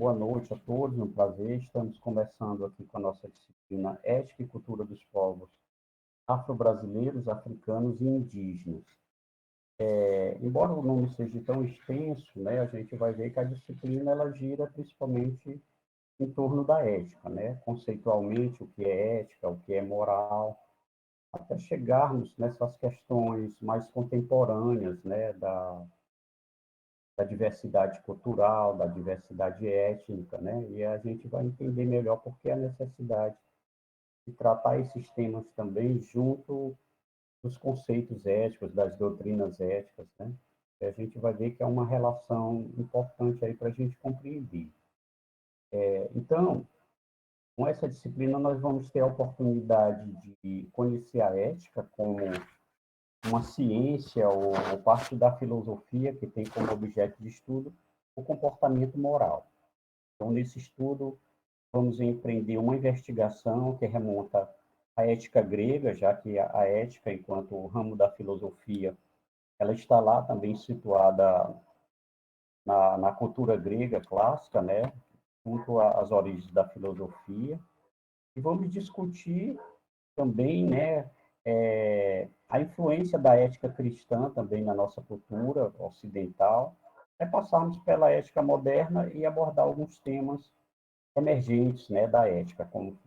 Boa noite a todos, um prazer. Estamos conversando aqui com a nossa disciplina Ética e Cultura dos Povos Afro-Brasileiros, Africanos e Indígenas. Embora o nome seja tão extenso, né, a gente vai ver que a disciplina ela gira principalmente em torno da ética, né? Conceitualmente, o que é ética, o que é moral, até chegarmos nessas questões mais contemporâneas, né, da diversidade cultural, da diversidade étnica, né? E a gente vai entender melhor por que a necessidade de tratar esses temas também junto dos conceitos éticos, das doutrinas éticas, né? E a gente vai ver que é uma relação importante aí para a gente compreender. Então, com essa disciplina, nós vamos ter a oportunidade de conhecer a ética como uma ciência ou parte da filosofia que tem como objeto de estudo o comportamento moral. Então, nesse estudo, vamos empreender uma investigação que remonta à ética grega, já que a ética, enquanto ramo da filosofia, ela está lá também situada na cultura grega clássica, né, junto às origens da filosofia. E vamos discutir também, né, a influência da ética cristã também na nossa cultura ocidental, é passarmos pela ética moderna e abordar alguns temas emergentes, né, da ética, como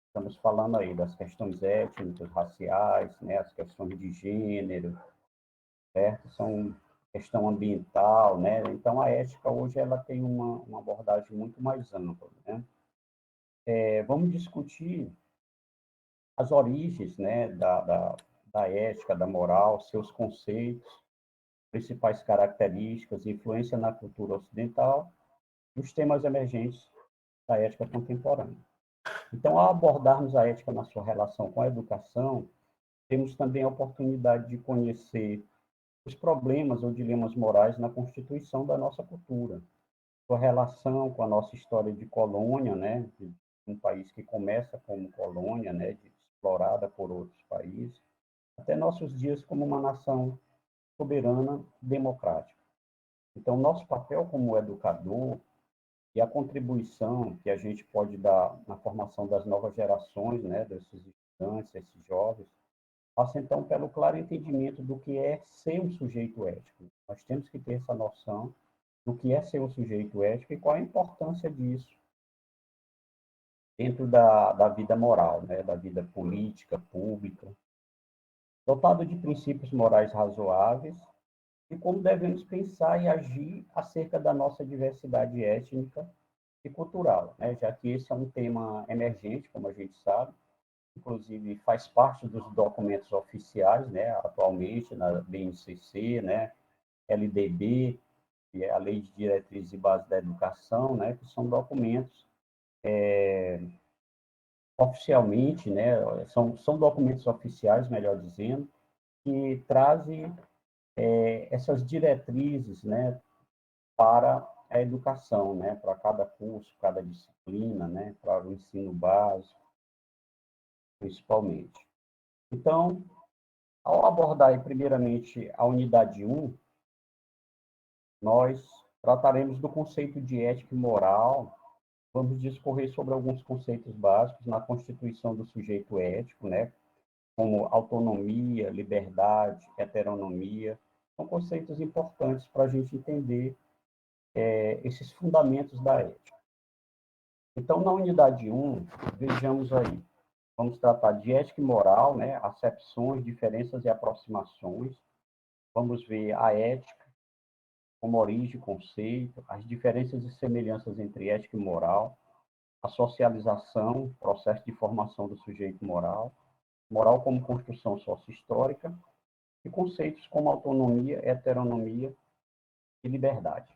estamos falando aí das questões étnicas, raciais, né, as questões de gênero, certo? São questão ambiental, né? Então a ética hoje ela tem uma abordagem muito mais ampla, né? Vamos discutir as origens, né, da ética, da moral, seus conceitos, principais características, influência na cultura ocidental e os temas emergentes da ética contemporânea. Então, ao abordarmos a ética na sua relação com a educação, temos também a oportunidade de conhecer os problemas ou dilemas morais na constituição da nossa cultura, sua relação com a nossa história de colônia, né, de um país que começa como colônia, né, explorada por outros países, até nossos dias como uma nação soberana democrática. Então, nosso papel como educador e a contribuição que a gente pode dar na formação das novas gerações, né, desses estudantes, esses jovens, passa então pelo claro entendimento do que é ser um sujeito ético. Nós temos que ter essa noção do que é ser um sujeito ético e qual a importância disso dentro da vida moral, né, da vida política, pública, dotado de princípios morais razoáveis e como devemos pensar e agir acerca da nossa diversidade étnica e cultural, né? Já que esse é um tema emergente, como a gente sabe, inclusive faz parte dos documentos oficiais, né? Atualmente na BNCC, né? LDB, que é a Lei de Diretrizes e Bases da Educação, né? Que são documentos oficialmente, né? São documentos oficiais, melhor dizendo, que trazem essas diretrizes, né? Para a educação, né? Para cada curso, cada disciplina, né? Para o ensino básico, principalmente. Então, ao abordar aí, primeiramente a unidade 1, nós trataremos do conceito de ética e moral, vamos discorrer sobre alguns conceitos básicos na constituição do sujeito ético, né? Como autonomia, liberdade, heteronomia, são conceitos importantes para a gente entender esses fundamentos da ética. Então, na unidade 1, vejamos aí, vamos tratar de ética e moral, né? Acepções, diferenças e aproximações. Vamos ver a ética como origem, conceito, as diferenças e semelhanças entre ética e moral, a socialização, processo de formação do sujeito moral, moral como construção sócio-histórica e conceitos como autonomia, heteronomia e liberdade.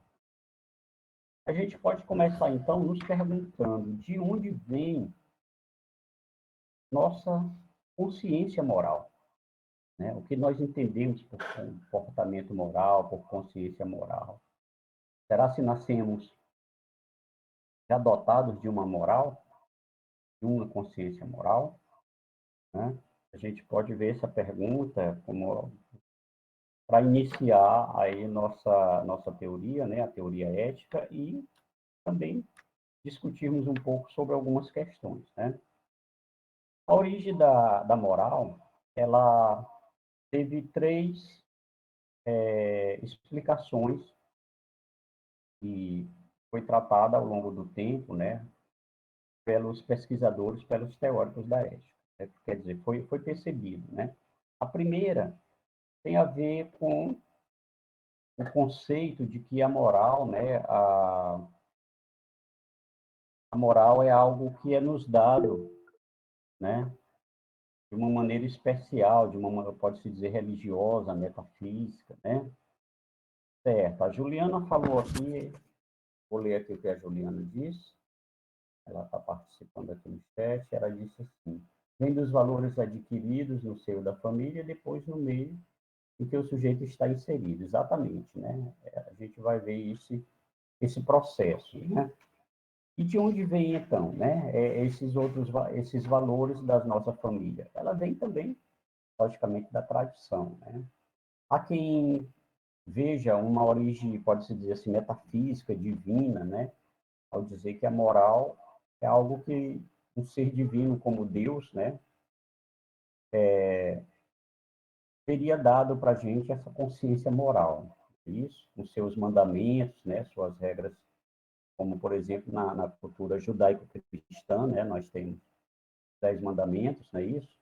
A gente pode começar, então, nos perguntando de onde vem nossa consciência moral, né? O que nós entendemos por comportamento moral, por consciência moral. Será se nascemos já dotados de uma moral, de uma consciência moral, né? A gente pode ver essa pergunta como para iniciar aí nossa teoria, né, a teoria ética, e também discutirmos um pouco sobre algumas questões, né? A origem da moral, ela teve três explicações que foi tratada ao longo do tempo, né, pelos pesquisadores, pelos teóricos da ética. Quer dizer, foi percebido, né? A primeira tem a ver com o conceito de que a moral, né, a moral é algo que é nos dado, né, de uma maneira especial, de uma, pode-se dizer, religiosa, metafísica, né? Certo. A Juliana falou aqui, vou ler aqui o que a Juliana disse, ela está participando aqui no chat, ela disse assim, vem dos valores adquiridos no seio da família e depois no meio em que o sujeito está inserido. Exatamente, né? A gente vai ver esse processo, né? E de onde vem, então, né, esses valores da nossa família? Ela vem também, logicamente, da tradição, né? Há quem veja uma origem, pode-se dizer assim, metafísica, divina, né? Ao dizer que a moral é algo que um ser divino como Deus, né, teria dado para a gente essa consciência moral. Isso, com seus mandamentos, né, suas regras, como, por exemplo, na cultura judaico-cristã, né, nós temos 10 mandamentos, não é isso?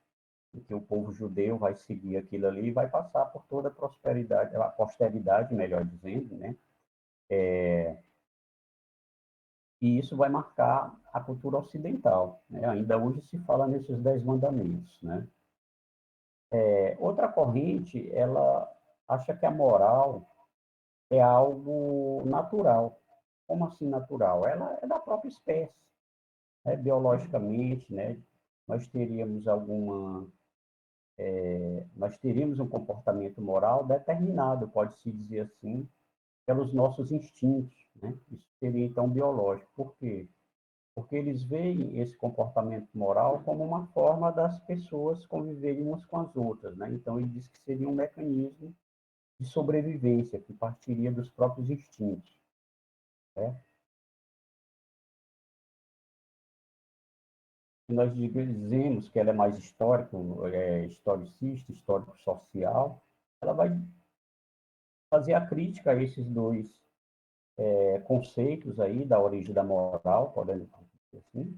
Em que o povo judeu vai seguir aquilo ali e vai passar por toda a prosperidade, a posteridade, melhor dizendo, né? E isso vai marcar a cultura ocidental, né? Ainda hoje se fala nesses 10 mandamentos, né? Outra corrente, ela acha que a moral é algo natural. Como assim natural? Ela é da própria espécie, né? Biologicamente, né? Nós teríamos nós teríamos um comportamento moral determinado, pode-se dizer assim, pelos nossos instintos, né? Isso seria então biológico. Por quê? Porque eles veem esse comportamento moral como uma forma das pessoas conviverem umas com as outras, né? Então ele diz que seria um mecanismo de sobrevivência que partiria dos próprios instintos, né? E nós dizemos que ela é mais historicista, histórico-social, ela vai fazer a crítica a esses dois conceitos aí da origem da moral, podemos dizer assim,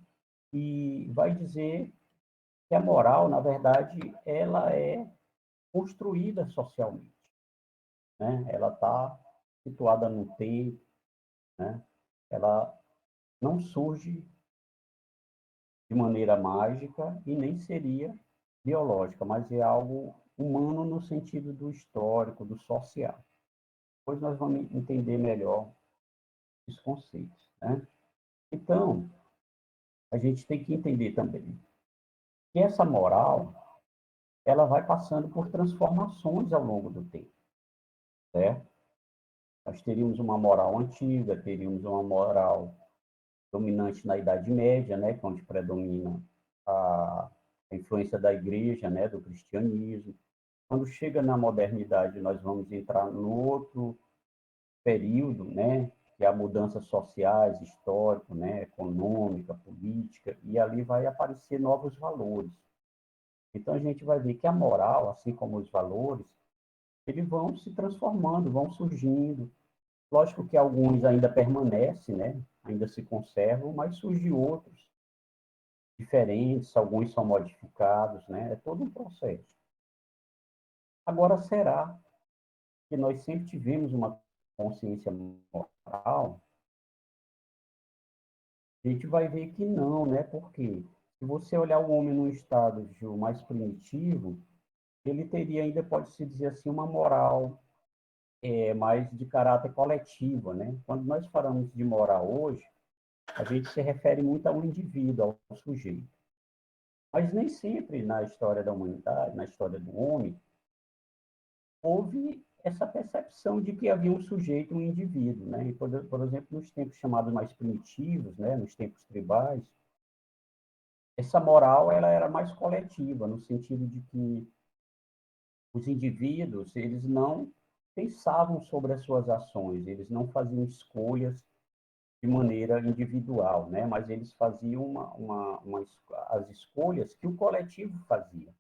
e vai dizer que a moral, na verdade, ela é construída socialmente, né? Ela está situada no tempo, né? Ela não surge de maneira mágica e nem seria biológica, mas é algo humano no sentido do histórico, do social. Depois nós vamos entender melhor esses conceitos, né? Então, a gente tem que entender também que essa moral, ela vai passando por transformações ao longo do tempo, certo? Nós teríamos uma moral antiga, teríamos uma moral dominante na Idade Média, né, onde predomina a influência da igreja, né, do cristianismo. Quando chega na modernidade, nós vamos entrar no outro período, né, que é a mudanças sociais, histórico, né, econômica, política, e ali vai aparecer novos valores. Então a gente vai ver que a moral, assim como os valores, eles vão se transformando, vão surgindo. Lógico que alguns ainda permanecem, né, ainda se conservam, mas surgem outros diferentes, alguns são modificados, né? É todo um processo. Agora, será que nós sempre tivemos uma consciência moral? A gente vai ver que não, né? Porque se você olhar o homem num estado mais primitivo, ele teria ainda, pode-se dizer assim, uma moral mais de caráter coletivo, né? Quando nós falamos de moral hoje, a gente se refere muito ao indivíduo, ao sujeito. Mas nem sempre na história da humanidade, na história do homem, houve essa percepção de que havia um sujeito, um indivíduo, né? E, por exemplo, nos tempos chamados mais primitivos, né, nos tempos tribais, essa moral ela era mais coletiva, no sentido de que os indivíduos, eles não pensavam sobre as suas ações, eles não faziam escolhas de maneira individual, né? Mas eles faziam as escolhas que o coletivo fazia,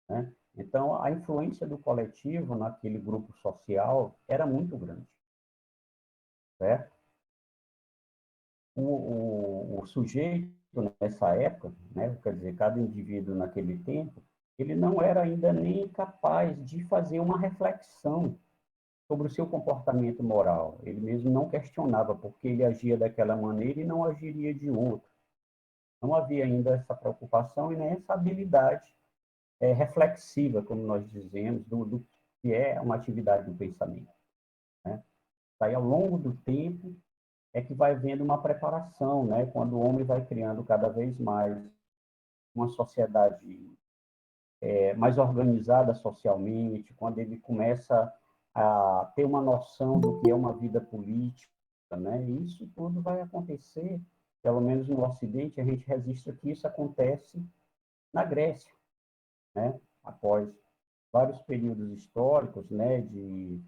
né? Então, a influência do coletivo naquele grupo social era muito grande, certo? O sujeito, nessa época, né, quer dizer, cada indivíduo naquele tempo, ele não era ainda nem capaz de fazer uma reflexão sobre o seu comportamento moral. Ele mesmo não questionava porque ele agia daquela maneira e não agiria de outra. Não havia ainda essa preocupação e nem essa habilidade reflexiva, como nós dizemos, do que é uma atividade do pensamento, né? Aí, ao longo do tempo, é que vai vendo uma preparação, né? Quando o homem vai criando cada vez mais uma sociedade mais organizada socialmente, quando ele começa a ter uma noção do que é uma vida política, né? E isso tudo vai acontecer, pelo menos no Ocidente, a gente registra que isso acontece na Grécia, né? Após vários períodos históricos, né, de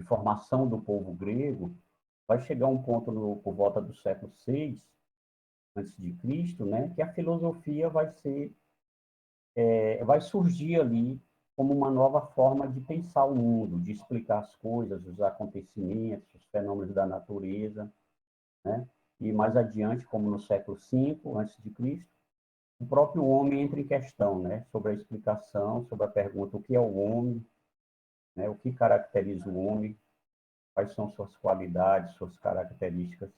formação do povo grego, vai chegar um ponto por volta do século VI antes de Cristo, né, que a filosofia vai surgir ali como uma nova forma de pensar o mundo, de explicar as coisas, os acontecimentos, os fenômenos da natureza, né? E mais adiante, como no século V antes de Cristo, o próprio homem entra em questão, né, sobre a explicação, sobre a pergunta o que é o homem, né, o que caracteriza o homem, quais são suas qualidades, suas características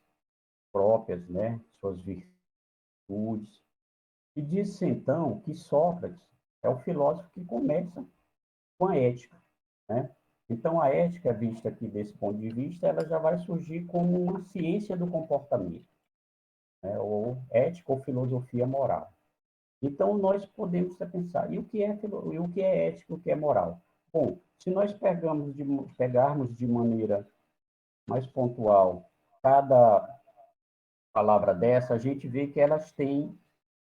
próprias, né, suas virtudes. E diz-se então que Sócrates é o filósofo que começa com a ética, né? Então, a ética, vista aqui desse ponto de vista, ela já vai surgir como uma ciência do comportamento, né? Ou ética ou filosofia moral. Então, nós podemos pensar, e o que é ética, o que é moral? Bom, se nós pegarmos de maneira mais pontual cada palavra dessa, a gente vê que elas têm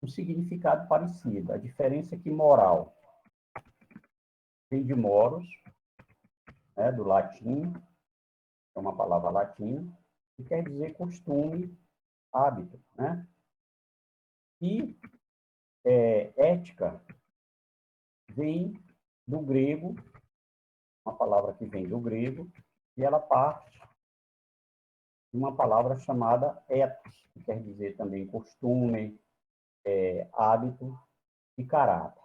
um significado parecido. A diferença é que moral vem de moros, né, do latim, é uma palavra latina, que quer dizer costume, hábito, né? E ética vem do grego, uma palavra que vem do grego, e ela parte de uma palavra chamada ethos, que quer dizer também costume, hábito e caráter,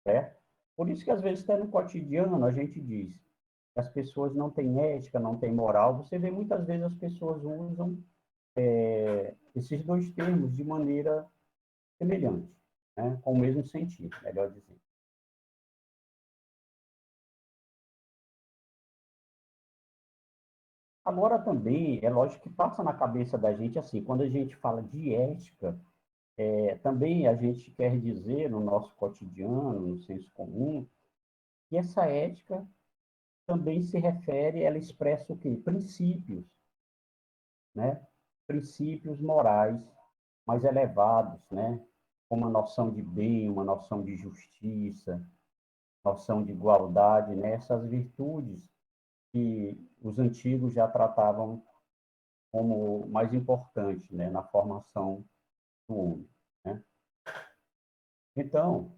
certo? Por isso que, às vezes, até no cotidiano, a gente diz que as pessoas não têm ética, não têm moral. Você vê muitas vezes as pessoas usam esses dois termos de maneira semelhante, né? Com o mesmo sentido, melhor dizendo. Agora também, é lógico que passa na cabeça da gente assim, quando a gente fala de ética, também a gente quer dizer no nosso cotidiano, no senso comum, que essa ética também se refere, ela expressa o quê? Princípios, né? Princípios morais mais elevados, né? Como a noção de bem, uma noção de justiça, noção de igualdade, né? Essas virtudes que os antigos já tratavam como mais importantes, né? Na formação do homem, né? Então,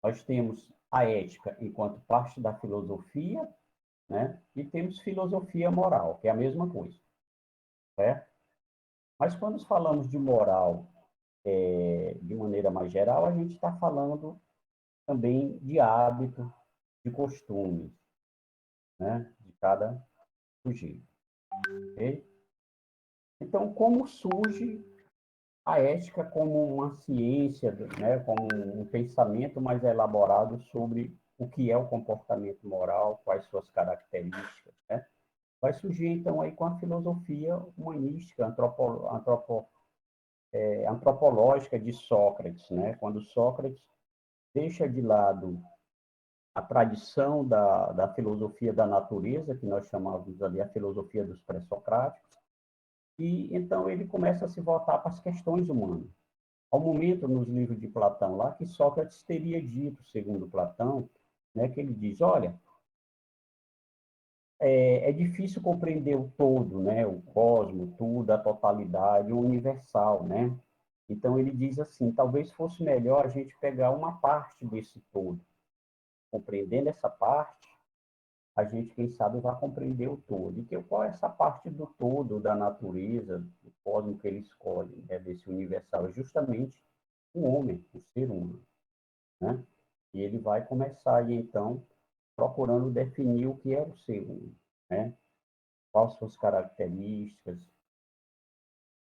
nós temos a ética enquanto parte da filosofia, né? E temos filosofia moral, que é a mesma coisa, certo? Mas quando falamos de moral de maneira mais geral, a gente está falando também de hábito, de costumes, né? De cada sujeito. Okay? Então, como surge a ética como uma ciência, né? Como um pensamento mais elaborado sobre o que é o comportamento moral, quais suas características, né? Vai surgir, então, aí com a filosofia humanística, antropológica de Sócrates, né? Quando Sócrates deixa de lado a tradição da filosofia da natureza, que nós chamávamos ali a filosofia dos pré-socráticos, e então ele começa a se voltar para as questões humanas. Ao momento, nos livros de Platão, lá que Sócrates teria dito, segundo Platão, né, que ele diz, olha, é difícil compreender o todo, né? O cosmo, tudo, a totalidade, o universal, né? Então ele diz assim, talvez fosse melhor a gente pegar uma parte desse todo. Compreendendo essa parte, a gente, quem sabe, vai compreender o todo. E qual é essa parte do todo da natureza, do cosmo que ele escolhe, né? Desse universal? É justamente o homem, o ser humano, né? E ele vai começar aí, então, procurando definir o que é o ser humano, né? Quais suas características,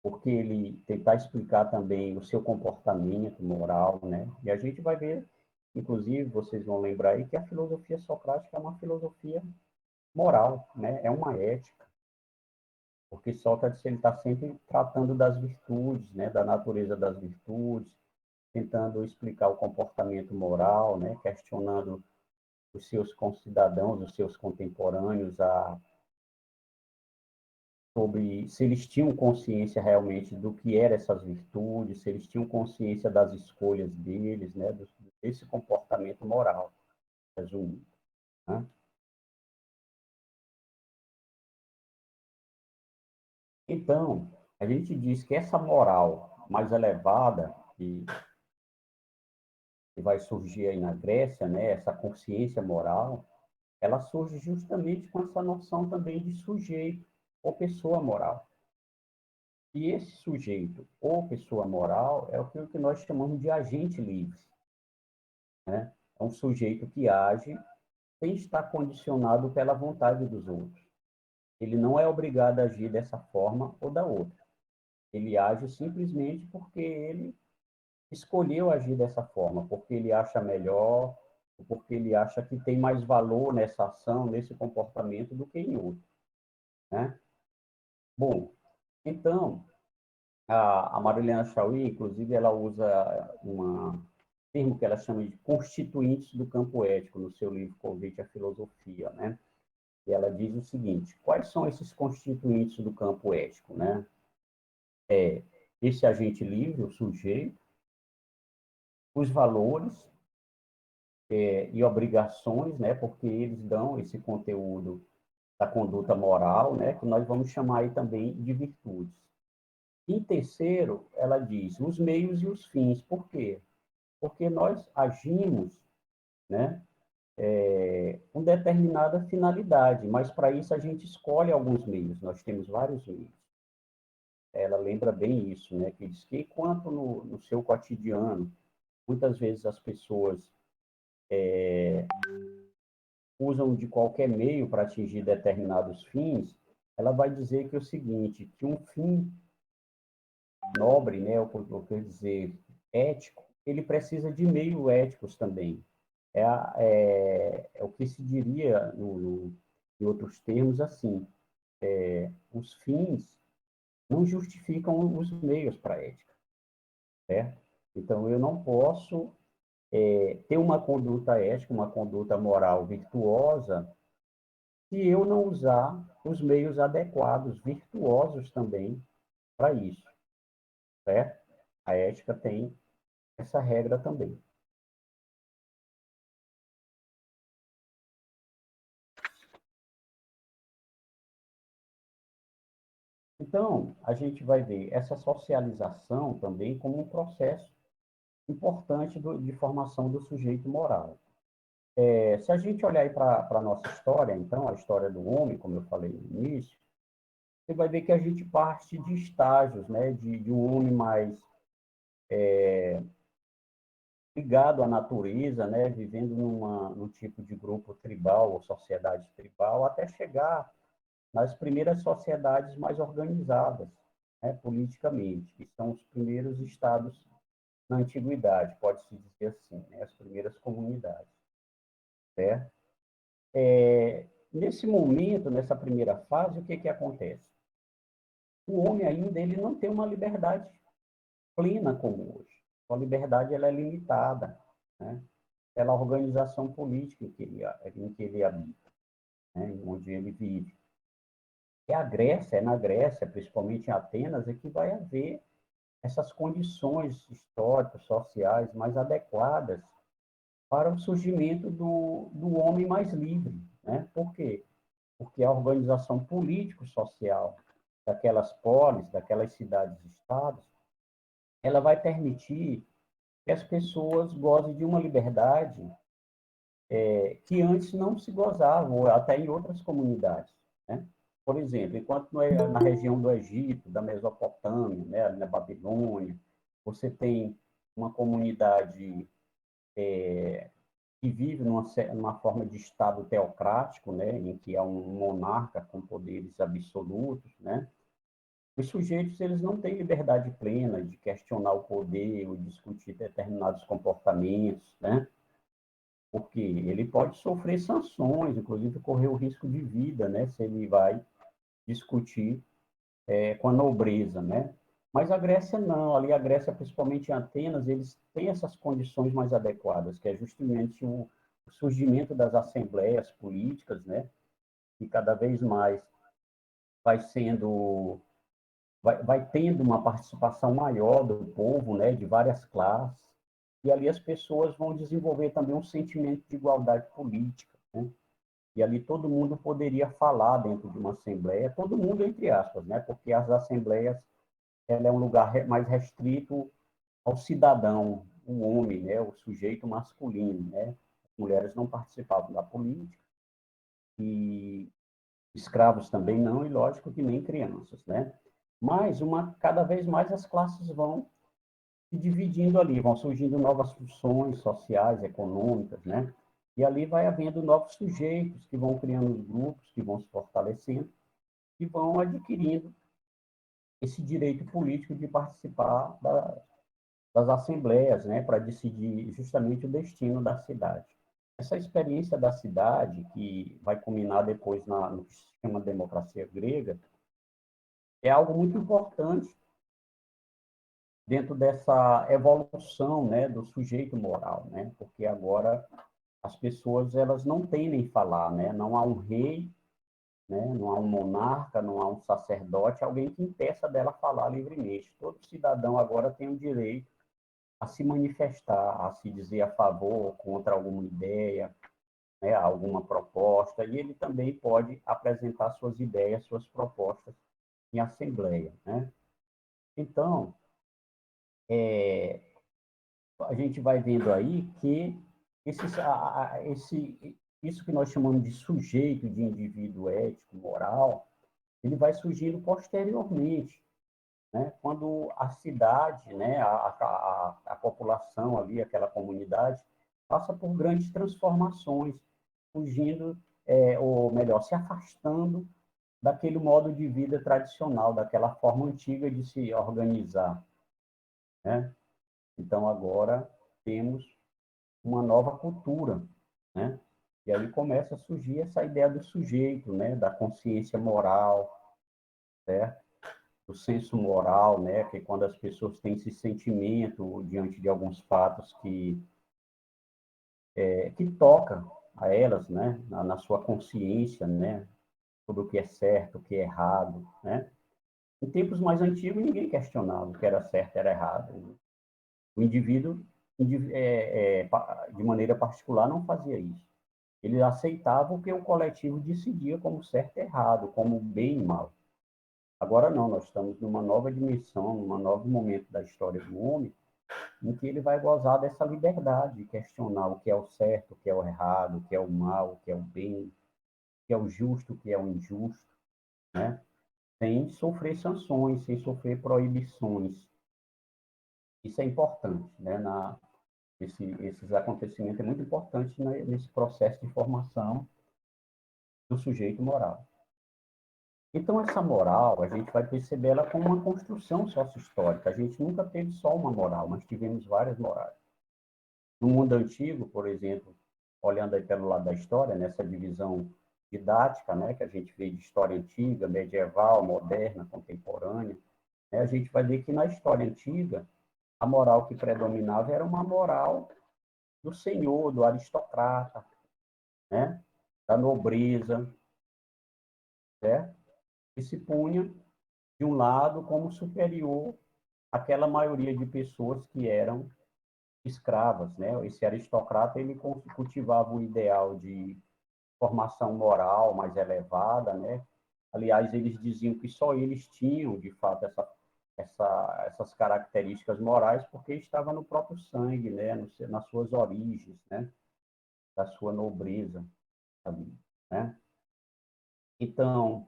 porque ele tentar explicar também o seu comportamento moral, né? E a gente vai ver, inclusive, vocês vão lembrar aí que a filosofia socrática é uma filosofia moral, né? É uma ética, porque Sócrates ele está sempre tratando das virtudes, né? Da natureza das virtudes, tentando explicar o comportamento moral, né? Questionando os seus concidadãos, os seus contemporâneos, sobre se eles tinham consciência realmente do que eram essas virtudes, se eles tinham consciência das escolhas deles, né, desse comportamento moral, resumindo, né? Então, a gente diz que essa moral mais elevada que vai surgir aí na Grécia, né, essa consciência moral, ela surge justamente com essa noção também de sujeito ou pessoa moral. E esse sujeito ou pessoa moral é o que nós chamamos de agente livre, né? É um sujeito que age sem estar condicionado pela vontade dos outros. Ele não é obrigado a agir dessa forma ou da outra. Ele age simplesmente porque ele escolheu agir dessa forma, porque ele acha melhor, porque ele acha que tem mais valor nessa ação, nesse comportamento do que em outro, né? Bom, então, a Marilena Chauí, inclusive, ela usa um termo que ela chama de constituintes do campo ético no seu livro Convite à Filosofia, né? E ela diz o seguinte: quais são esses constituintes do campo ético, né? É esse agente livre, o sujeito, os valores e obrigações, né? Porque eles dão esse conteúdo da conduta moral, né? Que nós vamos chamar aí também de virtudes. Em terceiro, ela diz os meios e os fins. Por quê? Porque nós agimos, né? Com determinada finalidade, mas para isso a gente escolhe alguns meios. Nós temos vários meios. Ela lembra bem isso, né? Que diz que enquanto no seu cotidiano, muitas vezes as pessoas usam de qualquer meio para atingir determinados fins, ela vai dizer que é o seguinte, que um fim nobre, né, ou quer dizer, ético, ele precisa de meios éticos também. É o que se diria, em outros termos, assim, os fins não justificam os meios para a ética, certo? Então, eu não posso ter uma conduta ética, uma conduta moral virtuosa, se eu não usar os meios adequados, virtuosos também, para isso, certo? A ética tem essa regra também. Então, a gente vai ver essa socialização também como um processo importante de formação do sujeito moral. Se a gente olhar para a nossa história, então, a história do homem, como eu falei no início, você vai ver que a gente parte de estágios, né, de um homem mais ligado à natureza, né, vivendo num tipo de grupo tribal ou sociedade tribal, até chegar nas primeiras sociedades mais organizadas, né, politicamente, que são os primeiros estados na antiguidade, pode-se dizer assim, né, as primeiras comunidades, certo? Nesse momento, nessa primeira fase, o que que acontece? O homem ainda ele não tem uma liberdade plena como hoje. A liberdade ela é limitada, né, pela organização política em que ele habita, né, onde ele vive. É a Grécia, é na Grécia, principalmente em Atenas, é que vai haver essas condições históricas, sociais mais adequadas para o surgimento do homem mais livre, né? Por quê? porque a organização político-social daquelas polis, daquelas cidades-estados, ela vai permitir que as pessoas gozem de uma liberdade que antes não se gozava, ou até em outras comunidades, né? Por exemplo, enquanto na região do Egito, da Mesopotâmia, né, na Babilônia, você tem uma comunidade que vive numa forma de Estado teocrático, né, em que há um monarca com poderes absolutos, né? Os sujeitos eles não têm liberdade plena de questionar o poder ou discutir determinados comportamentos, né? Porque ele pode sofrer sanções, inclusive correr o risco de vida, né? Se ele vai discutir com a nobreza, né? Mas a Grécia não, ali a Grécia, principalmente em Atenas, eles têm essas condições mais adequadas, que é justamente o surgimento das assembleias políticas, né? Que cada vez mais vai sendo, vai tendo uma participação maior do povo, né? De várias classes, e ali as pessoas vão desenvolver também um sentimento de igualdade política, né? E ali todo mundo poderia falar dentro de uma assembleia, todo mundo entre aspas, né? Porque as assembleias ela é um lugar mais restrito ao cidadão, o homem, né, o sujeito masculino, né? As mulheres não participavam da política e escravos também não, e lógico que nem crianças, né? Mas cada vez mais as classes vão se dividindo ali, vão surgindo novas funções sociais, econômicas, né? E ali vai havendo novos sujeitos que vão criando os grupos, que vão se fortalecendo, e vão adquirindo esse direito político de participar das assembleias, né, para decidir justamente o destino da cidade. Essa experiência da cidade, que vai culminar depois no que se chama democracia grega, é algo muito importante dentro dessa evolução, né, do sujeito moral, né, porque agora as pessoas elas não temem falar, né, não há um rei, né, não há um monarca, não há um sacerdote, alguém que impeça dela falar livremente. Todo cidadão agora tem o direito a se manifestar, a se dizer a favor ou contra alguma ideia, né, alguma proposta, e ele também pode apresentar suas ideias, suas propostas em assembleia, né? Então, a gente vai vendo aí que isso que nós chamamos de sujeito, de indivíduo ético, moral, ele vai surgindo posteriormente, né? Quando a cidade, né, a população ali, aquela comunidade, passa por grandes transformações, fugindo, ou melhor, se afastando daquele modo de vida tradicional, daquela forma antiga de se organizar, né? Então, agora temos uma nova cultura, né? E aí começa a surgir essa ideia do sujeito, né, da consciência moral, certo? Do senso moral, né, que é quando as pessoas têm esse sentimento diante de alguns fatos que toca a elas, né, na sua consciência, né, sobre o que é certo, o que é errado, né? Em tempos mais antigos, ninguém questionava o que era certo, era errado. O indivíduo, de maneira particular, não fazia isso. Ele aceitava o que o coletivo decidia como certo e errado, como bem e mal. Agora não, nós estamos numa nova dimensão, num novo momento da história do homem, em que ele vai gozar dessa liberdade de questionar o que é o certo, o que é o errado, o que é o mal, o que é o bem, o que é o justo, o que é o injusto, né? Sem sofrer sanções, sem sofrer proibições. Isso é importante, né? Esses acontecimentos é muito importante nesse processo de formação do sujeito moral. Então, essa moral, a gente vai perceber ela como uma construção sócio-histórica. A gente nunca teve só uma moral, mas tivemos várias morais. No mundo antigo, por exemplo, olhando aí pelo lado da história, nessa divisão didática, né, que a gente vê de história antiga, medieval, moderna, contemporânea, né, a gente vai ver que na história antiga, a moral que predominava era uma moral do senhor, do aristocrata, né, da nobreza, certo? Que se punha, de um lado, como superior àquela maioria de pessoas que eram escravas, né? Esse aristocrata ele cultivava o ideal de formação moral mais elevada, né? Aliás, eles diziam que só eles tinham, de fato, essas características morais, porque estava no próprio sangue, né? Nas suas origens, né? Da sua nobreza ali, né? Então,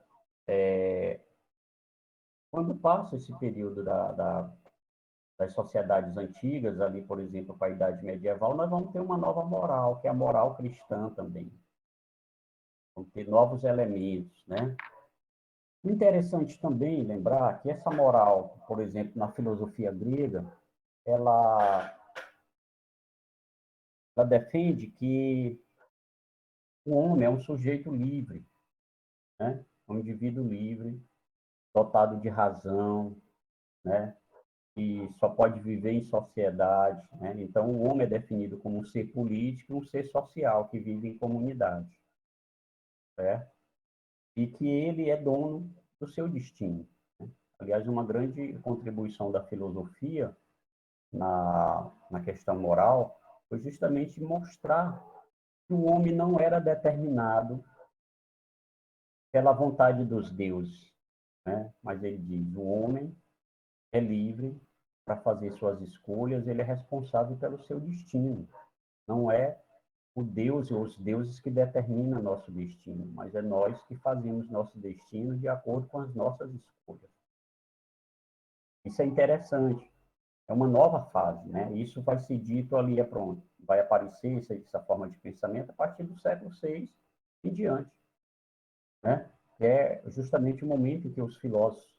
quando passa esse período das sociedades antigas, ali, por exemplo, para a Idade Medieval, nós vamos ter uma nova moral, que é a moral cristã também. Vamos ter novos elementos, né? Interessante também lembrar que essa moral, por exemplo, na filosofia grega, ela, ela defende que o homem é um sujeito livre, né? Um indivíduo livre, dotado de razão, né? E só pode viver em sociedade, né? Então, o homem é definido como um ser político e um ser social que vive em comunidade, certo? E que ele é dono do seu destino. Né? Aliás, uma grande contribuição da filosofia na questão moral foi justamente mostrar que o homem não era determinado pela vontade dos deuses, né? Mas ele diz, o homem é livre para fazer suas escolhas, ele é responsável pelo seu destino. Não é o Deus ou os deuses que determinam nosso destino, mas é nós que fazemos nosso destino de acordo com as nossas escolhas. Isso é interessante. É uma nova fase, né? Isso vai ser dito ali, pronto. Vai aparecer essa forma de pensamento a partir do século VI em diante, né? Que é justamente o momento em que os filósofos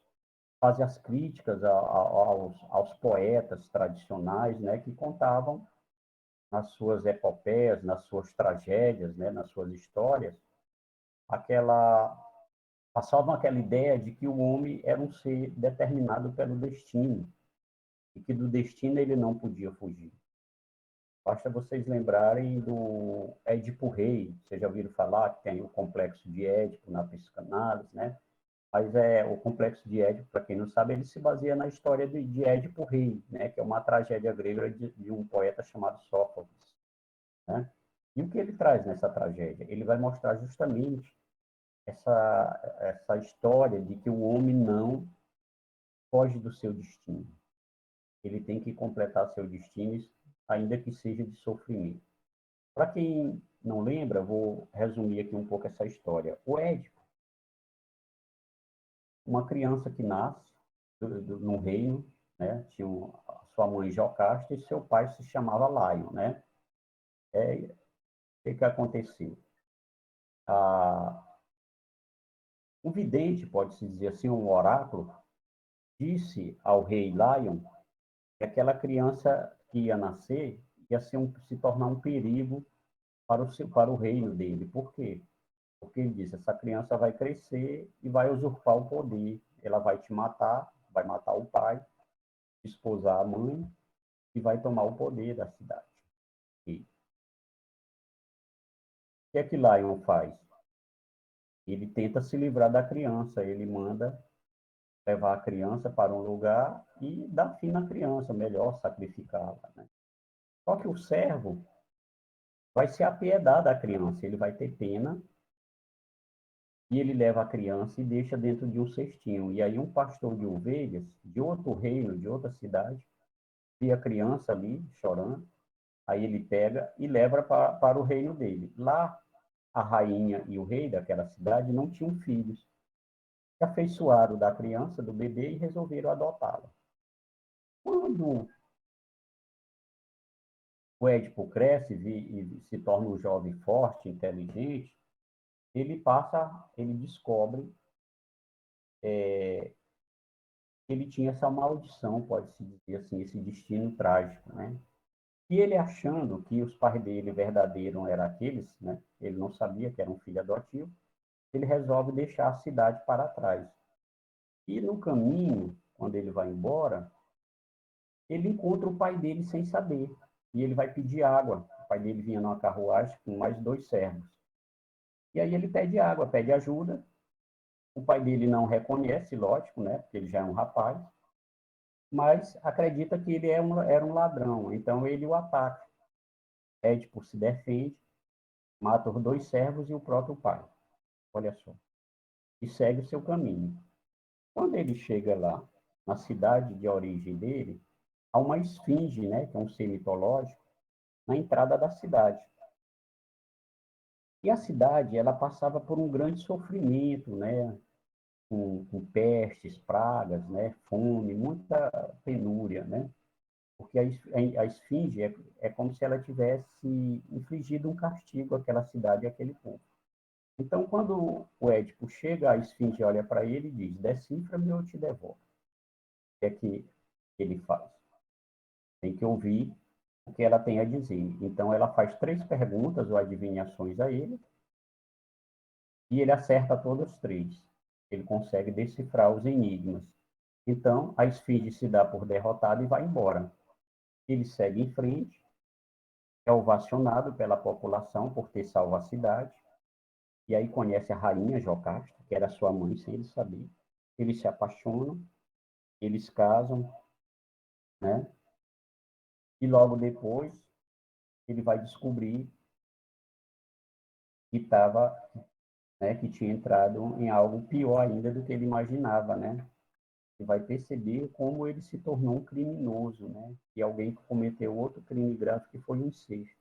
fazem as críticas aos poetas tradicionais, né? Que contavam nas suas epopeias, nas suas tragédias, né? Nas suas histórias, aquela passavam aquela ideia de que o homem era um ser determinado pelo destino e que do destino ele não podia fugir. Basta vocês lembrarem do Édipo Rei. Vocês já ouviram falar que tem o complexo de Édipo na psicanálise, né? Mas o complexo de Édipo, para quem não sabe, ele se baseia na história de Édipo Rei, né? Que é uma tragédia grega de um poeta chamado Sófocles, né? E o que ele traz nessa tragédia? Ele vai mostrar justamente essa história de que o homem não foge do seu destino. Ele tem que completar seu destino, ainda que seja de sofrimento. Para quem não lembra, vou resumir aqui um pouco essa história. O Édipo, uma criança que nasce no reino, né? Tinha sua mãe Jocasta e seu pai se chamava Laio, né? O que aconteceu? Ah, um vidente, pode-se dizer assim, um oráculo, disse ao rei Lion que aquela criança que ia nascer ia se tornar um perigo para o reino dele. Por quê? Porque ele disse, essa criança vai crescer e vai usurpar o poder. Ela vai te matar, vai matar o pai, esposar a mãe e vai tomar o poder da cidade. E o que é que Lion faz? Ele tenta se livrar da criança, ele manda levar a criança para um lugar e dar fim na criança, melhor sacrificá-la. Né? Só que o servo vai se apiedar da criança, ele vai ter pena e ele leva a criança e deixa dentro de um cestinho. E aí um pastor de ovelhas, de outro reino, de outra cidade, vê a criança ali chorando, aí ele pega e leva para o reino dele. Lá, a rainha e o rei daquela cidade não tinham filhos. Se afeiçoaram da criança, do bebê, e resolveram adotá-la. Quando o Édipo cresce e se torna um jovem forte, inteligente, ele descobre que ele tinha essa maldição, pode-se dizer assim, esse destino trágico, né? E ele achando que os pais dele verdadeiros eram aqueles, né? Ele não sabia que era um filho adotivo, ele resolve deixar a cidade para trás. E no caminho, quando ele vai embora, ele encontra o pai dele sem saber. E ele vai pedir água. O pai dele vinha numa carruagem com mais dois servos. E aí ele pede água, pede ajuda. O pai dele não reconhece, lógico, né? Porque ele já é um rapaz. Mas acredita que ele era um ladrão. Então ele o ataca. Édipo se defende mata os dois servos e o próprio pai. Olha só. E segue o seu caminho. Quando ele chega lá, na cidade de origem dele, há uma esfinge, né, que é um ser mitológico, na entrada da cidade. E a cidade, ela passava por um grande sofrimento, né, com pestes, pragas, né, fome, muita penúria, né, porque a esfinge é como se ela tivesse infligido um castigo àquela cidade e àquele povo. Então, quando o Édipo chega, a esfinge olha para ele e diz: decifra-me ou eu te devoro. O que é que ele faz? Tem que ouvir o que ela tem a dizer. Então, ela faz três perguntas ou adivinhações a ele, e ele acerta todas as três. Ele consegue decifrar os enigmas. Então, a esfinge se dá por derrotada e vai embora. Ele segue em frente, é ovacionado pela população por ter salvo a cidade, e aí conhece a rainha Jocasta, que era sua mãe, sem ele saber. Eles se apaixonam, eles casam, né? E logo depois ele vai descobrir que estava, né, que tinha entrado em algo pior ainda do que ele imaginava, né? E vai perceber como ele se tornou um criminoso, né? E alguém que cometeu outro crime grave que foi um incesto.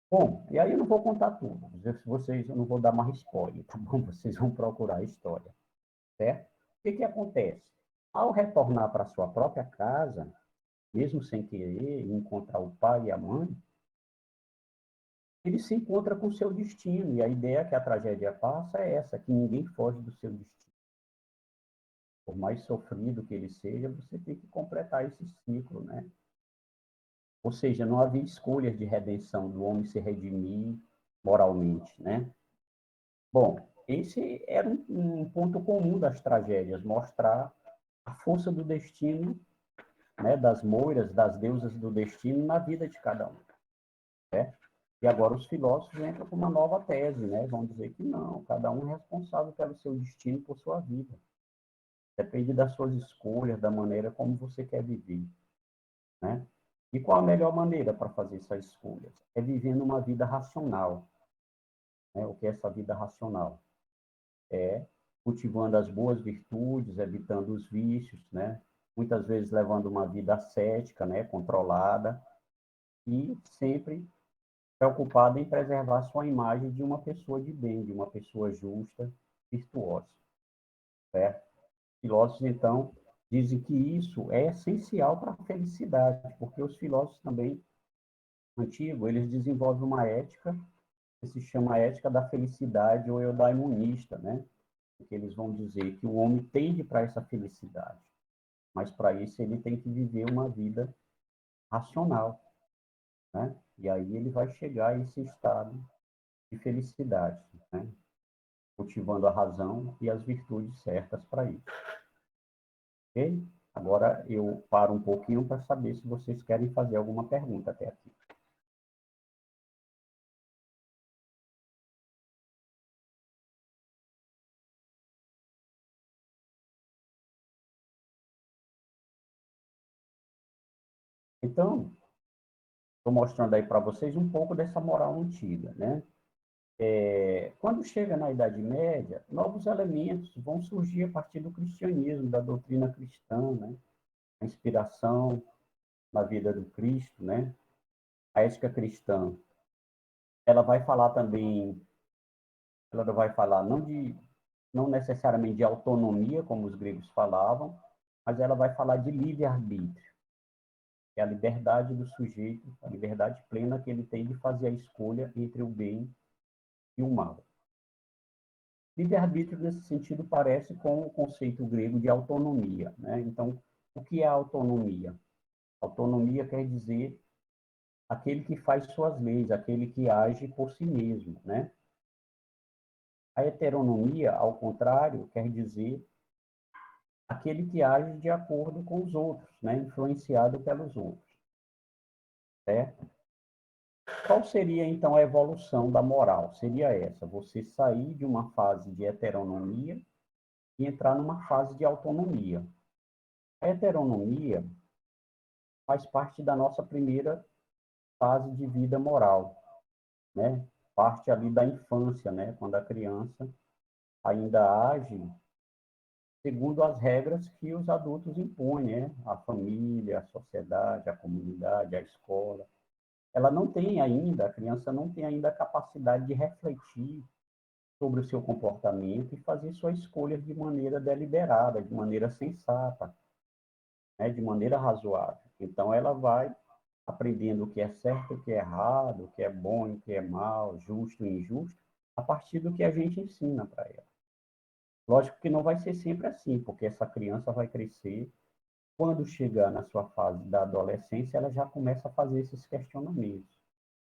Bom, e aí eu não vou contar tudo. Vocês, eu não vou dar mais spoiler, tá bom? Vocês vão procurar a história, certo? O que que acontece? Ao retornar para sua própria casa, mesmo sem querer encontrar o pai e a mãe, ele se encontra com o seu destino. E a ideia que a tragédia passa é essa, que ninguém foge do seu destino. Por mais sofrido que ele seja, você tem que completar esse ciclo, né? Ou seja, não havia escolhas de redenção do homem se redimir moralmente, né? Bom, esse era um ponto comum das tragédias, mostrar a força do destino, né, das moiras, das deusas do destino na vida de cada um, né? E agora os filósofos entram com uma nova tese, né? Vão dizer que não, cada um é responsável pelo seu destino, por sua vida. Depende das suas escolhas, da maneira como você quer viver, né? E qual a melhor maneira para fazer essas escolhas? É vivendo uma vida racional, né? O que é essa vida racional? É cultivando as boas virtudes, evitando os vícios, né? Muitas vezes levando uma vida ascética, né? Controlada e sempre preocupada em preservar sua imagem de uma pessoa de bem, de uma pessoa justa, virtuosa, certo? Filósofos, então, dizem que isso é essencial para a felicidade, porque os filósofos também antigos, eles desenvolvem uma ética que se chama ética da felicidade ou eudaimonista, né? Porque eles vão dizer que o homem tende para essa felicidade, mas para isso ele tem que viver uma vida racional, né? E aí ele vai chegar a esse estado de felicidade, né? Cultivando a razão e as virtudes certas para isso. Ok? Agora eu paro um pouquinho para saber se vocês querem fazer alguma pergunta até aqui. Então, estou mostrando aí para vocês um pouco dessa moral antiga, né? Quando chega na Idade Média, novos elementos vão surgir a partir do cristianismo, da doutrina cristã, né? A inspiração na vida do Cristo, né? A ética cristã, ela vai falar também, ela vai falar não necessariamente de autonomia, como os gregos falavam, mas ela vai falar de livre-arbítrio, que é a liberdade do sujeito, a liberdade plena que ele tem de fazer a escolha entre o bem e o mal. Livre-arbítrio, nesse sentido, parece com o conceito grego de autonomia, né? Então, o que é autonomia? Autonomia quer dizer aquele que faz suas leis, aquele que age por si mesmo, né? A heteronomia, ao contrário, quer dizer aquele que age de acordo com os outros, né? Influenciado pelos outros, certo? Qual seria, então, a evolução da moral? Seria essa, você sair de uma fase de heteronomia e entrar numa fase de autonomia. A heteronomia faz parte da nossa primeira fase de vida moral. né? Parte ali da infância, né? Quando a criança ainda age segundo as regras que os adultos impõem, né? A família, a sociedade, a comunidade, a escola. Ela não tem ainda, a criança não tem ainda a capacidade de refletir sobre o seu comportamento e fazer suas escolhas de maneira deliberada, de maneira sensata, né? De maneira razoável. Então, ela vai aprendendo o que é certo, o que é errado, o que é bom, o que é mal, justo e injusto, a partir do que a gente ensina para ela. Lógico que não vai ser sempre assim, porque essa criança vai crescer. Quando chegar na sua fase da adolescência, ela já começa a fazer esses questionamentos.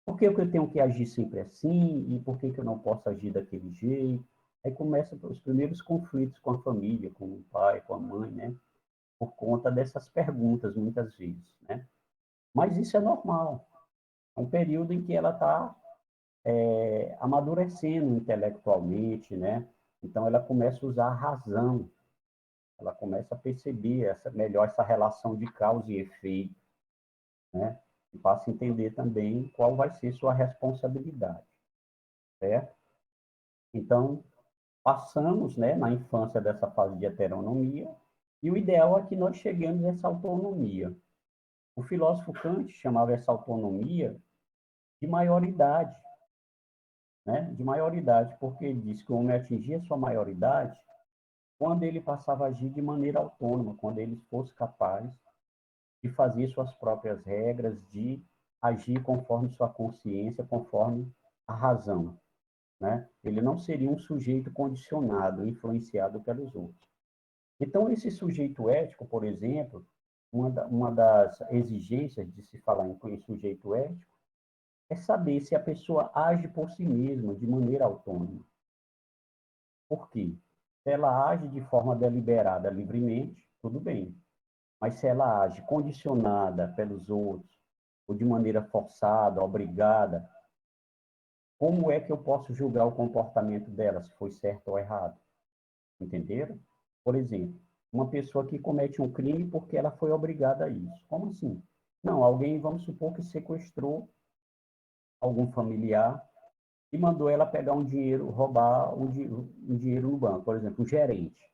Por que eu tenho que agir sempre assim? E por que eu não posso agir daquele jeito? Aí começam os primeiros conflitos com a família, com o pai, com a mãe, né? Por conta dessas perguntas, muitas vezes, né? Mas isso é normal. É um período em que ela está amadurecendo intelectualmente, né? Então ela começa a usar a razão, ela começa a perceber melhor essa relação de causa e efeito, né? E passa a entender também qual vai ser sua responsabilidade, certo? Então, passamos, né, na infância dessa fase de heteronomia, e o ideal é que nós cheguemos a essa autonomia. O filósofo Kant chamava essa autonomia de maioridade, né? De maioridade, porque ele diz que o homem atingia sua maioridade quando ele passava a agir de maneira autônoma, quando ele fosse capaz de fazer suas próprias regras, de agir conforme sua consciência, conforme a razão, né? Ele não seria um sujeito condicionado, influenciado pelos outros. Então, esse sujeito ético, por exemplo, uma das exigências de se falar em sujeito ético é saber se a pessoa age por si mesma, de maneira autônoma. Por quê? Se ela age de forma deliberada, livremente, tudo bem. Mas se ela age condicionada pelos outros, ou de maneira forçada, obrigada, como é que eu posso julgar o comportamento dela, se foi certo ou errado? Entenderam? Por exemplo, uma pessoa que comete um crime porque ela foi obrigada a isso. Como assim? Não, alguém, vamos supor que sequestrou algum familiar e mandou ela pegar um dinheiro, roubar um dinheiro no banco, por exemplo, um gerente,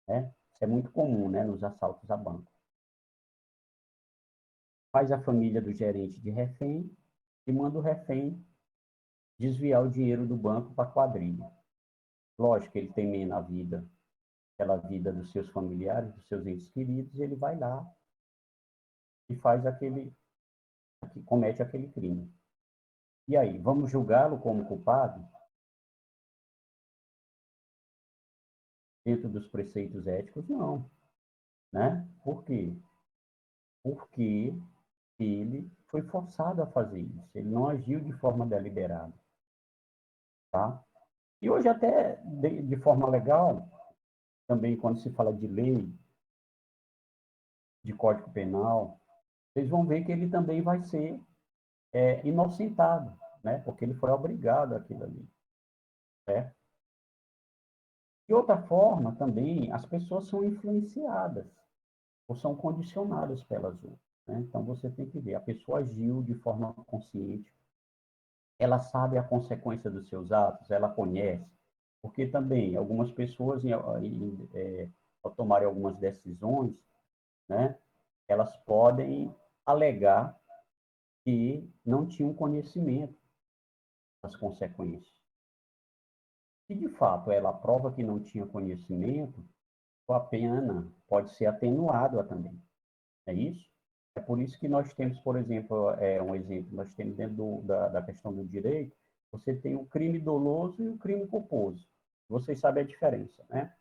né? Isso é muito comum, né, nos assaltos a banco. Faz a família do gerente de refém e manda o refém desviar o dinheiro do banco para a quadrilha. Lógico que ele temendo a vida, aquela vida dos seus familiares, dos seus entes queridos, ele vai lá e faz comete aquele crime. E aí, vamos julgá-lo como culpado dentro dos preceitos éticos? Não, né? Por quê? Porque ele foi forçado a fazer isso, ele não agiu de forma deliberada, tá? E hoje até de forma legal, também quando se fala de lei, de Código Penal, vocês vão ver que ele também vai ser inocentado, né? Porque ele foi obrigado àquilo ali, certo? De outra forma, também, as pessoas são influenciadas ou são condicionadas pelas outras, né? Então, você tem que ver, a pessoa agiu de forma consciente, ela sabe a consequência dos seus atos, ela conhece, porque também algumas pessoas, ao tomarem algumas decisões, né, elas podem alegar que não tinham conhecimento das consequências. Se de fato ela prova que não tinha conhecimento, a pena pode ser atenuada também. É isso? É por isso que nós temos, por exemplo, um exemplo, nós temos dentro da questão do direito, você tem o crime doloso e o crime culposo. Vocês sabem a diferença, né?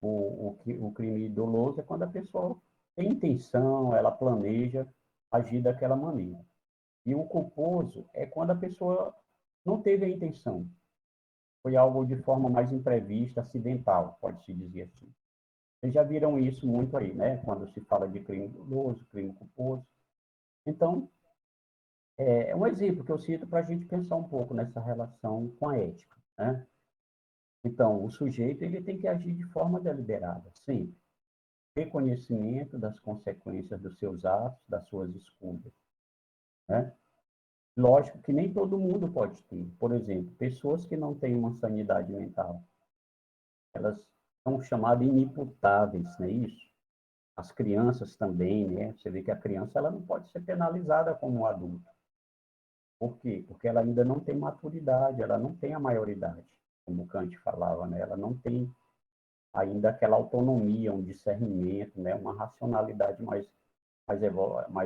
O crime doloso é quando a pessoa tem intenção, ela planeja agir daquela maneira. E o culposo é quando a pessoa não teve a intenção. Foi algo de forma mais imprevista, acidental, pode-se dizer assim. Vocês já viram isso muito aí, né? Quando se fala de crime doloso, crime culposo. Então, é um exemplo que eu cito para a gente pensar um pouco nessa relação com a ética, né? Então, o sujeito ele tem que agir de forma deliberada, sempre. Ter conhecimento das consequências dos seus atos, das suas escolhas, né? Lógico que nem todo mundo pode ter. Por exemplo, pessoas que não têm uma sanidade mental, elas são chamadas inimputáveis, não é isso? As crianças também, né? Você vê que a criança ela não pode ser penalizada como um adulto. Por quê? Porque ela ainda não tem maturidade, ela não tem a maioridade, como o Kant falava, né? Ela não tem ainda aquela autonomia, um discernimento, né? Uma racionalidade mais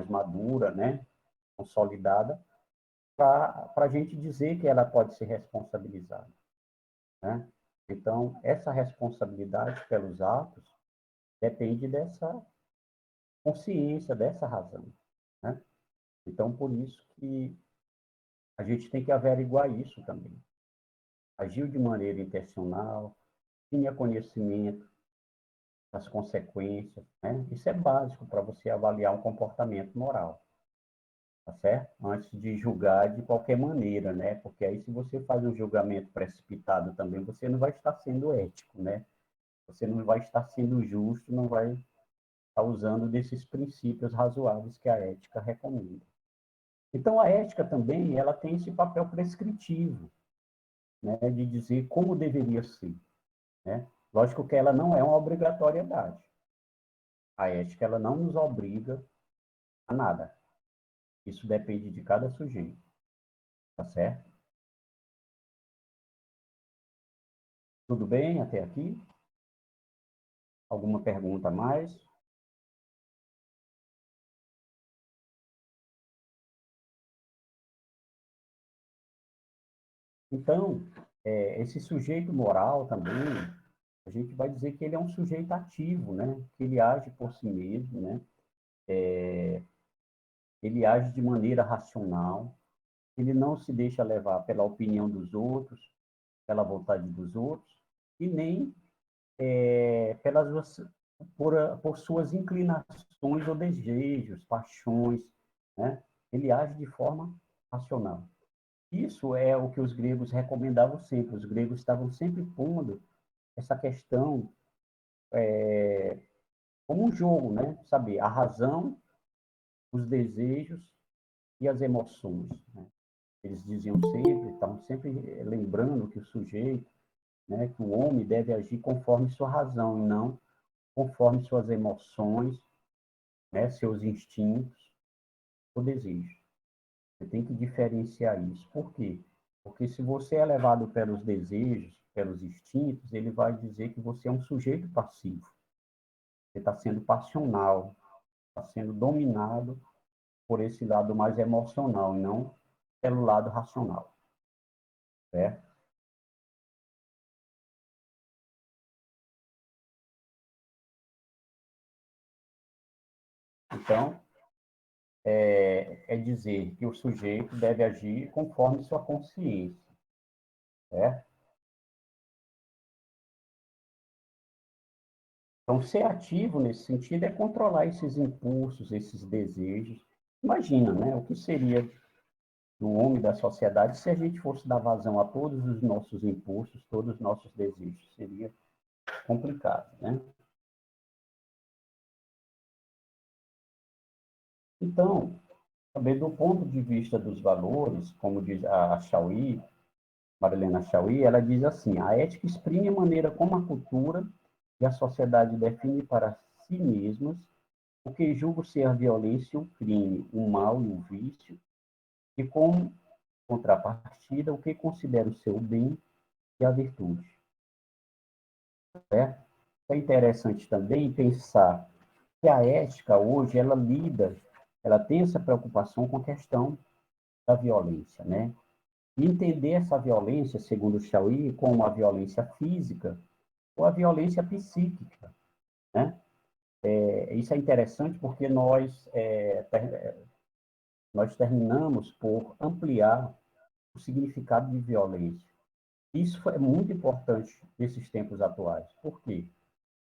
madura, né? Consolidada, para a gente dizer que ela pode ser responsabilizada, né? Então, essa responsabilidade pelos atos depende dessa consciência, dessa razão, né? Então, por isso que a gente tem que averiguar isso também. Agiu de maneira intencional, tinha conhecimento das consequências, né? Isso é básico para você avaliar um comportamento moral, tá certo? Antes de julgar de qualquer maneira, né? Porque aí se você faz um julgamento precipitado também, você não vai estar sendo ético, né? Você não vai estar sendo justo, não vai estar usando desses princípios razoáveis que a ética recomenda. Então, a ética também, ela tem esse papel prescritivo, né? De dizer como deveria ser, né? Lógico que ela não é uma obrigatoriedade. A ética, ela não nos obriga a nada. Isso depende de cada sujeito, tá certo? Tudo bem até aqui? Alguma pergunta a mais? Então, esse sujeito moral também, a gente vai dizer que ele é um sujeito ativo, né? Que ele age por si mesmo, né? Ele age de maneira racional, ele não se deixa levar pela opinião dos outros, pela vontade dos outros, e nem pelas por suas inclinações ou desejos, paixões, né? Ele age de forma racional. Isso é o que os gregos recomendavam sempre. Os gregos estavam sempre pondo essa questão como um jogo, né? Saber a razão, os desejos e as emoções, né? Eles diziam sempre, estavam sempre lembrando que o sujeito, né, que o homem deve agir conforme sua razão e não conforme suas emoções, né, seus instintos ou desejos. Você tem que diferenciar isso. Por quê? Porque se você é levado pelos desejos, pelos instintos, ele vai dizer que você é um sujeito passivo. Você está sendo passional, está sendo dominado por esse lado mais emocional, e não pelo lado racional, certo? Então, é dizer que o sujeito deve agir conforme sua consciência, certo? Então, ser ativo nesse sentido é controlar esses impulsos, esses desejos. Imagina, né? O que seria do homem da sociedade se a gente fosse dar vazão a todos os nossos impulsos, todos os nossos desejos? Seria complicado, né? Então, também do ponto de vista dos valores, como diz a Chauí, Marilena Chauí, ela diz assim: a ética exprime a maneira como a cultura e a sociedade definem para si mesmas o que julgo ser a violência e o crime, o mal e o vício, e como contrapartida o que considero ser o bem e a virtude. Certo? É interessante também pensar que a ética hoje ela tem essa preocupação com a questão da violência, né? E entender essa violência, segundo o Chauí, como a violência física ou a violência psíquica, né? Isso é interessante porque nós terminamos por ampliar o significado de violência. Isso é muito importante nesses tempos atuais. Por quê?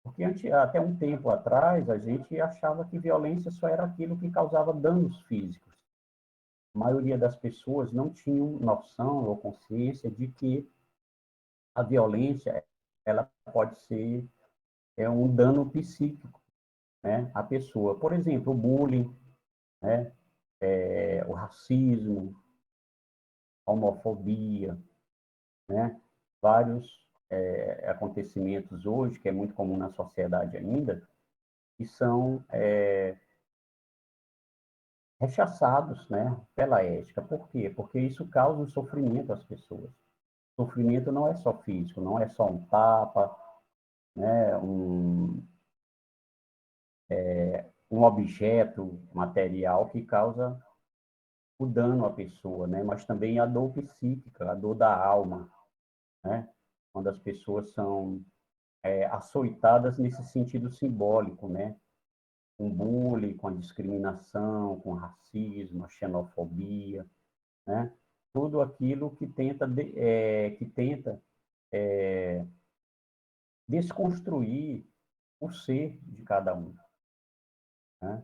Porque até um tempo atrás, a gente achava que violência só era aquilo que causava danos físicos. A maioria das pessoas não tinham noção ou consciência de que a violência ela pode ser um dano psíquico, né, à pessoa. Por exemplo, o bullying, né, o racismo, homofobia, né? Vários acontecimentos hoje, que é muito comum na sociedade ainda, que são rechaçados, né, pela ética. Por quê? Porque isso causa um sofrimento às pessoas. O sofrimento não é só físico, não é só um tapa, né, um objeto material que causa o dano à pessoa, né, mas também a dor psíquica, a dor da alma, né, quando as pessoas são açoitadas nesse sentido simbólico, né, com bullying, com a discriminação, com o racismo, a xenofobia, né? Tudo aquilo que tenta desconstruir o ser de cada um, né?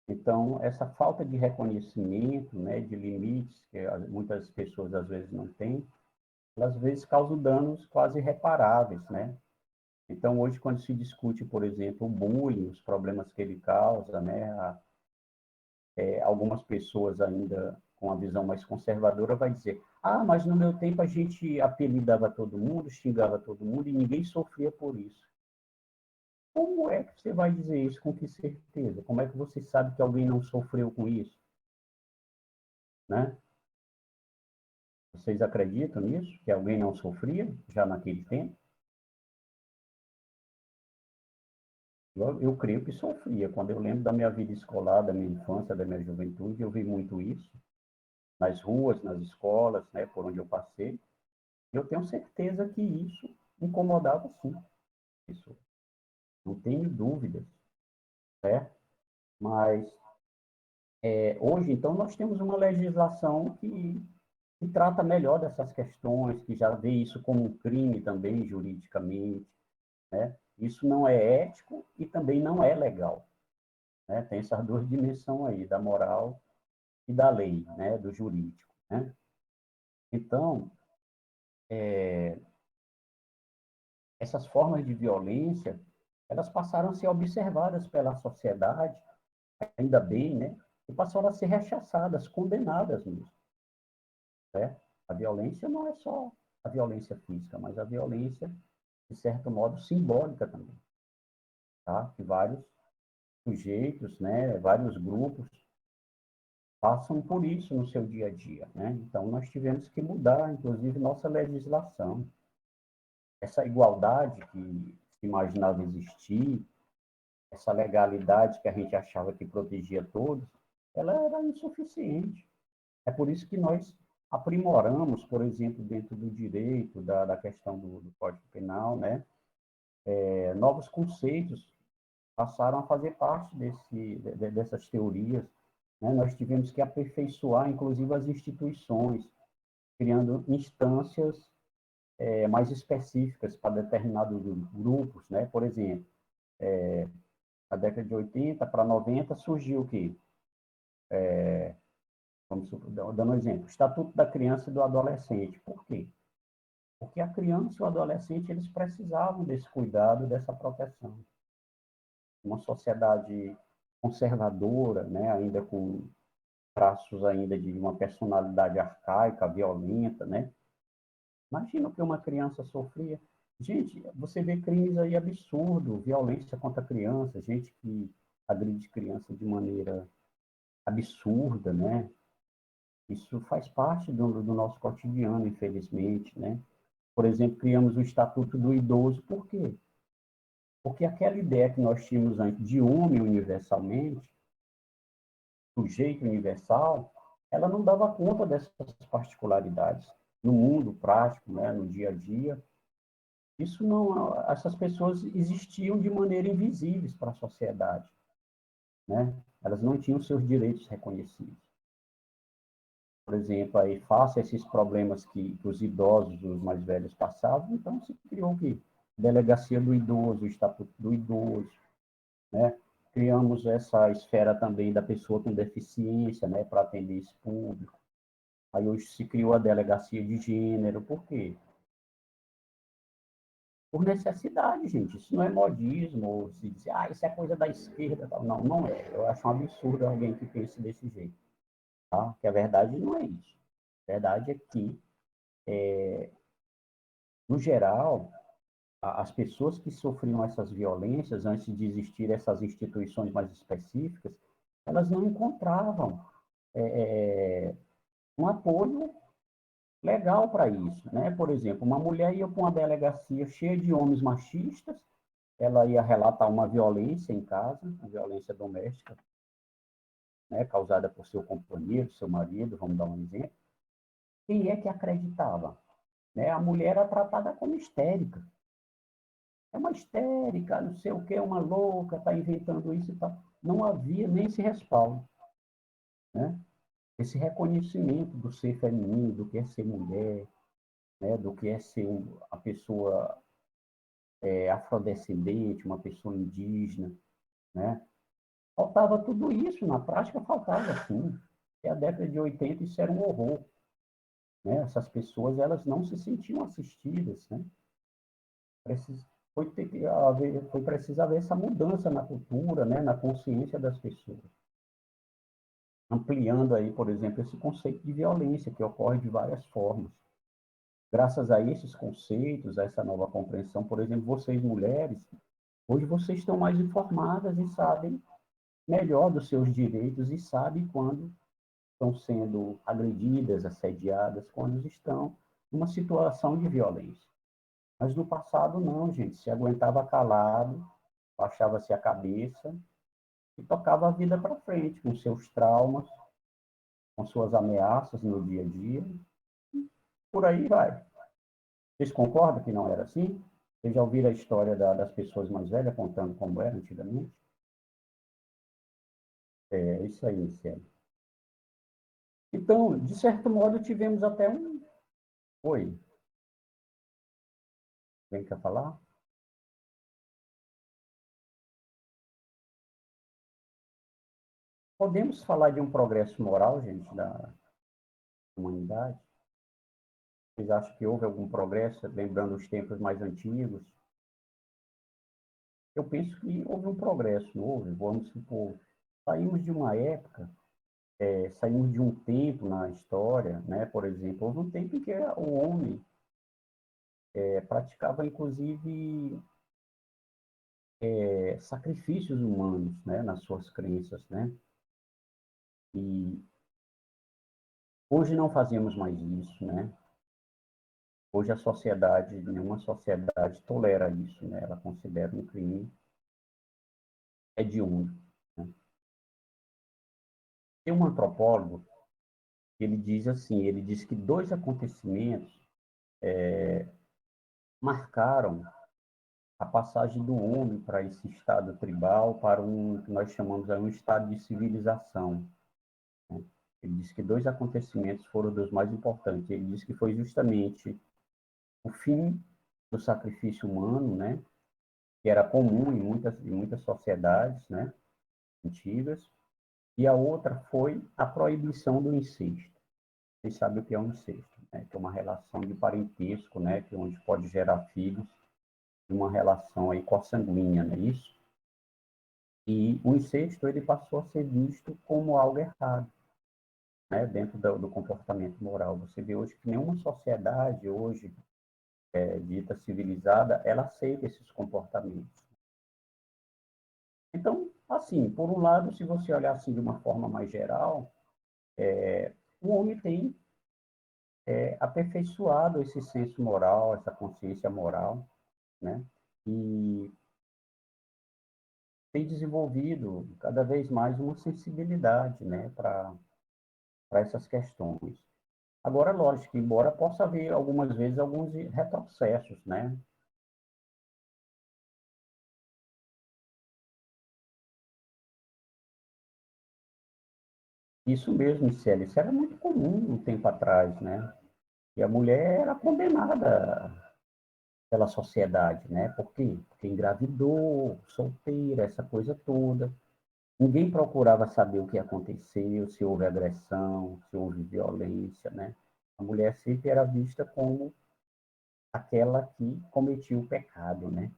Então, essa falta de reconhecimento, né, de limites, que muitas pessoas às vezes não têm, às vezes causam danos quase irreparáveis, né? Então, hoje, quando se discute, por exemplo, o bullying, os problemas que ele causa, né, algumas pessoas ainda com a visão mais conservadora vai dizer: ah, mas no meu tempo a gente apelidava todo mundo, xingava todo mundo e ninguém sofria por isso. Como é que você vai dizer isso com que certeza? Como é que você sabe que alguém não sofreu com isso, né? Vocês acreditam nisso? Que alguém não sofria já naquele tempo? Eu creio que sofria. Quando eu lembro da minha vida escolar, da minha infância, da minha juventude, eu vi muito isso nas ruas, nas escolas, né, por onde eu passei. Eu tenho certeza que isso incomodava sim isso. Não tenho dúvidas, né? Mas hoje, então, nós temos uma legislação que trata melhor dessas questões, que já vê isso como um crime também, juridicamente, né? Isso não é ético e também não é legal, né? Tem essas duas dimensões aí, da moral e da lei, né? Do jurídico, né? Então, essas formas de violência, elas passaram a ser observadas pela sociedade, ainda bem, né? E passaram a ser rechaçadas, condenadas mesmo, né? A violência não é só a violência física, mas a violência, de certo modo, simbólica também, tá? Que vários sujeitos, né? Vários grupos passam por isso no seu dia a dia, né? Então, nós tivemos que mudar, inclusive, nossa legislação. Essa igualdade que se imaginava existir, essa legalidade que a gente achava que protegia todos, ela era insuficiente. É por isso que nós aprimoramos, por exemplo, dentro do direito, da questão do Código Penal, né? Novos conceitos passaram a fazer parte dessas teorias. Né? Nós tivemos que aperfeiçoar, inclusive, as instituições, criando instâncias mais específicas para determinados grupos. Né? Por exemplo, na década de 80 para 90 surgiu o quê? Vamos dando um exemplo, o Estatuto da Criança e do Adolescente. Por quê? Porque a criança e o adolescente eles precisavam desse cuidado, dessa proteção. Uma sociedade conservadora, né, ainda com traços ainda de uma personalidade arcaica, violenta, né? Imagina o que uma criança sofria. Gente, você vê crimes aí absurdos, violência contra criança, gente que agride criança de maneira absurda, né? Isso faz parte do nosso cotidiano, infelizmente, né? Por exemplo, criamos o Estatuto do Idoso, por quê? Porque aquela ideia que nós tínhamos antes de homem universalmente, sujeito universal, ela não dava conta dessas particularidades no mundo prático, né, no dia a dia. Isso não, essas pessoas existiam de maneira invisíveis para a sociedade, né? Elas não tinham seus direitos reconhecidos. Por exemplo, aí face a esses problemas que os idosos, os mais velhos passavam, então se criou o quê? Delegacia do idoso, o Estatuto do Idoso, né? Criamos essa esfera também da pessoa com deficiência, né, para atender esse público. Aí hoje se criou a delegacia de gênero, por quê? Por necessidade, gente. Isso não é modismo, ou se dizer, ah, isso é coisa da esquerda. Não, não é. Eu acho um absurdo alguém que pense desse jeito, tá? Que a verdade não é isso. A verdade é que, no geral, as pessoas que sofriam essas violências, antes de existir essas instituições mais específicas, elas não encontravam um apoio legal para isso, né? Por exemplo, uma mulher ia para uma delegacia cheia de homens machistas, ela ia relatar uma violência em casa, uma violência doméstica, né, causada por seu companheiro, seu marido, vamos dar um exemplo. Quem é que acreditava? Né? A mulher era tratada como histérica. É uma histérica, não sei o que, uma louca, está inventando isso e tal. Não havia nem esse respaldo, né? Esse reconhecimento do ser feminino, do que é ser mulher, né? Do que é ser a pessoa afrodescendente, uma pessoa indígena, né? Faltava tudo isso, na prática faltava, sim. Até a década de 80 isso era um horror, né? Essas pessoas, elas não se sentiam assistidas, né? Foi, ter que haver, foi preciso haver essa mudança na cultura, né? Na consciência das pessoas. Ampliando aí, por exemplo, esse conceito de violência, que ocorre de várias formas. Graças a esses conceitos, a essa nova compreensão, por exemplo, vocês mulheres, hoje vocês estão mais informadas e sabem melhor dos seus direitos e sabem quando estão sendo agredidas, assediadas, quando estão numa situação de violência. Mas no passado, não, gente. Se aguentava calado, baixava-se a cabeça e tocava a vida para frente, com seus traumas, com suas ameaças no dia a dia. Por aí vai. Vocês concordam que não era assim? Vocês já ouviram a história das pessoas mais velhas contando como era antigamente? É isso aí, Cielo. Então, de certo modo, tivemos até um. Oi, vem cá falar? Podemos falar de um progresso moral, gente, da humanidade? Vocês acham que houve algum progresso, lembrando os tempos mais antigos? Eu penso que houve um progresso, não houve? Vamos supor, saímos de uma época, saímos de um tempo na história, né? Por exemplo, houve um tempo em que o homem praticava, inclusive, sacrifícios humanos, né? Nas suas crenças, né? E hoje não fazemos mais isso, né? Hoje a sociedade, nenhuma sociedade tolera isso, né? Ela considera um crime hediondo, né? Tem um antropólogo, ele diz assim, ele diz que dois acontecimentos marcaram a passagem do homem para esse estado tribal, para um que nós chamamos aí um estado de civilização, né? Ele diz que dois acontecimentos foram dos mais importantes. Ele diz que foi justamente o fim do sacrifício humano, né? Que era comum em muitas sociedades, né? Antigas, e a outra foi a proibição do incesto. Vocês sabem o que é um incesto, né? Que é uma relação de parentesco, né? Que é onde pode gerar filhos, uma relação aí consanguínea, não é isso? E o incesto ele passou a ser visto como algo errado, né? Dentro do comportamento moral. Você vê hoje que nenhuma sociedade hoje dita civilizada, ela aceita esses comportamentos. Então, assim, por um lado, se você olhar assim de uma forma mais geral, o homem tem aperfeiçoado esse senso moral, essa consciência moral, né? E tem desenvolvido cada vez mais uma sensibilidade, né, para essas questões. Agora, lógico, embora possa haver algumas vezes alguns retrocessos, né? Isso mesmo, Célia, isso era muito comum um tempo atrás, né? E a mulher era condenada pela sociedade, né? Por quê? Porque engravidou, solteira, essa coisa toda. Ninguém procurava saber o que aconteceu, se houve agressão, se houve violência, né? A mulher sempre era vista como aquela que cometia o pecado, né?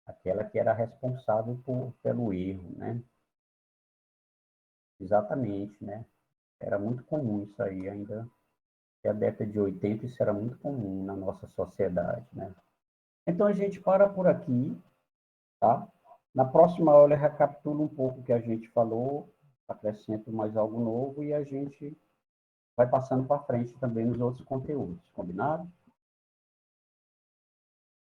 Aquela que era responsável pelo erro, né? Exatamente, né? Era muito comum isso aí ainda que a década de 80 isso era muito comum na nossa sociedade, né? Então a gente para por aqui, tá? Na próxima aula eu recapitulo um pouco o que a gente falou, acrescento mais algo novo e a gente vai passando para frente também nos outros conteúdos, combinado?